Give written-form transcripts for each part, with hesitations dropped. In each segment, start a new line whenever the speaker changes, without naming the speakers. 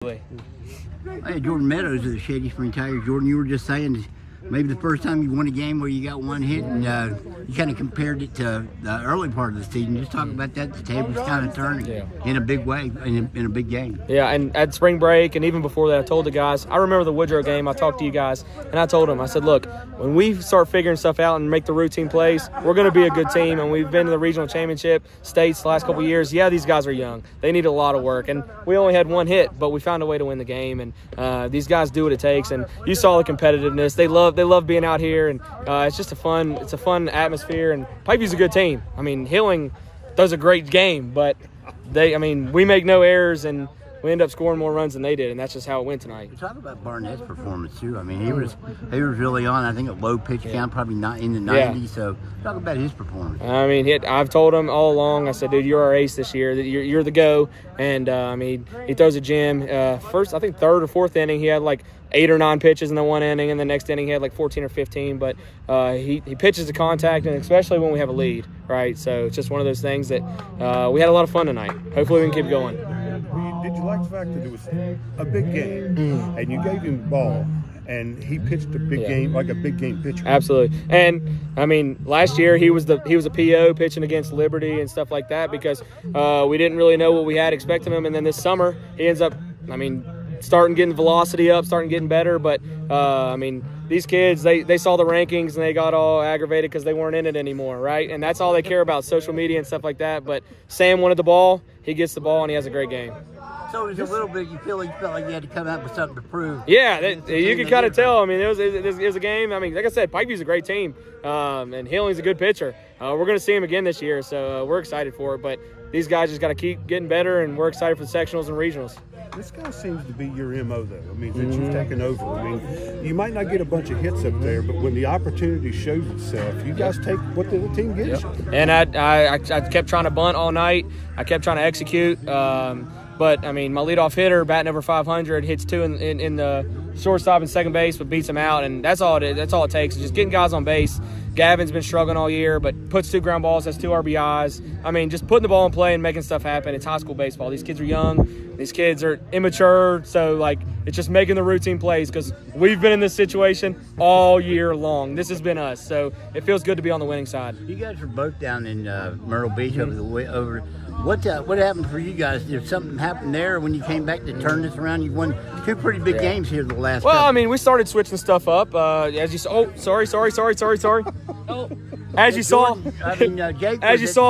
Hey, Jordan Meadows of the Shady Spring Tigers. Jordan, you were just saying maybe the first time you won a game where you got one hit, and you kind of compared it to the early part of the season. Just talk about that. The table's kind of turning in a big way, in a big game.
Yeah, and at spring break and even before that, I told the guys, I remember the Woodrow game, I talked to you guys, and I told them, I said, look, when we start figuring stuff out and make the routine plays, we're going to be a good team, and we've been to the regional championship states the last couple of years. Yeah, these guys are young. They need a lot of work, and we only had one hit, but we found a way to win the game, and these guys do what it takes, and you saw the competitiveness. They love being out here, and it's just a fun atmosphere, and PikeView's a good team. I mean, Hilling does a great game, but we make no errors, and we end up scoring more runs than they did, and that's just how it went tonight.
Talk about Barnett's performance too. I mean, he was really on. I think a low pitch count, probably not in the 90s. So talk about his performance.
I mean, I've told him all along. I said, dude, you're our ace this year. You're the go. And he throws a gem. First, I think third or fourth inning, he had like 8 or 9 pitches in the one inning, and the next inning he had like 14 or 15. But he pitches to contact, and especially when we have a lead, right? So it's just one of those things that we had a lot of fun tonight. Hopefully we can keep going.
Did you like the fact that it was a big game, and you gave him the ball, and he pitched a big game like a big game pitcher?
Absolutely. And I mean, last year he was a PO pitching against Liberty and stuff like that because we didn't really know what we had expecting him. And then this summer he ends up, starting getting velocity up, starting getting better. But these kids, they saw the rankings and they got all aggravated because they weren't in it anymore, right? And that's all they care about, social media and stuff like that. But Sam wanted the ball, he gets the ball, and he has a great game.
So it was a little bit, you felt like you had to come out with something to prove.
Yeah, you could kind of tell. I mean, it was a game. I mean, like I said, PikeView's a great team, and Hilling's a good pitcher. We're going to see him again this year, so we're excited for it. But these guys just got to keep getting better, and we're excited for the sectionals and regionals.
This guy seems to be your MO, though. I mean, that you've taken over. I mean, you might not get a bunch of hits up there, but when the opportunity shows itself, you guys take what the team gives you.
And I kept trying to bunt all night. I kept trying to execute. But, my leadoff hitter, batting over 500, hits 2 in the shortstop and second base, but beats him out, and that's all it takes, is just getting guys on base. Gavin's been struggling all year, but puts 2 ground balls, has 2 RBIs. Just putting the ball in play and making stuff happen. It's high school baseball. These kids are young. These kids are immature, so, it's just making the routine plays because we've been in this situation all year long. This has been us, so it feels good to be on the winning side.
You guys were both down in Myrtle Beach over. What happened for you guys? Did something happen there when you came back to turn this around? You won 2 pretty big games here the last couple.
We started switching stuff up. As you saw, sorry. Oh. As you saw,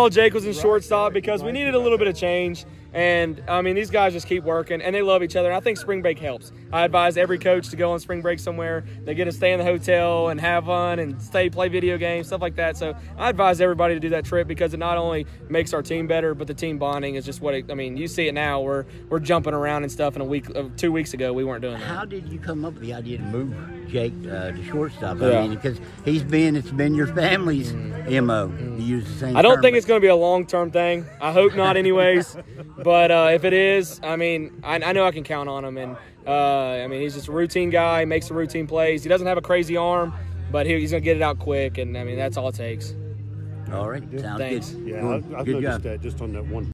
Jake was in shortstop because we needed a little bit of change. And, these guys just keep working, and they love each other. And I think spring break helps. I advise every coach to go on spring break somewhere. They get to stay in the hotel and have fun and play video games, stuff like that. So I advise everybody to do that trip because it not only makes our team better, but the team bonding is just you see it now. We're jumping around and stuff. In 2 weeks ago, we weren't doing that.
How did you come up with the idea to move Jake to shortstop? Because it's been your family's MO to use the same.
I don't think it's going to be a long-term thing. I hope not anyways. But if it is, I know I can count on him. And, he's just a routine guy, makes the routine plays. He doesn't have a crazy arm, but he's going to get it out quick. And, that's all it takes.
All right. Sounds
Thanks.
good.
Yeah, I've
good
noticed
job.
that just on that one.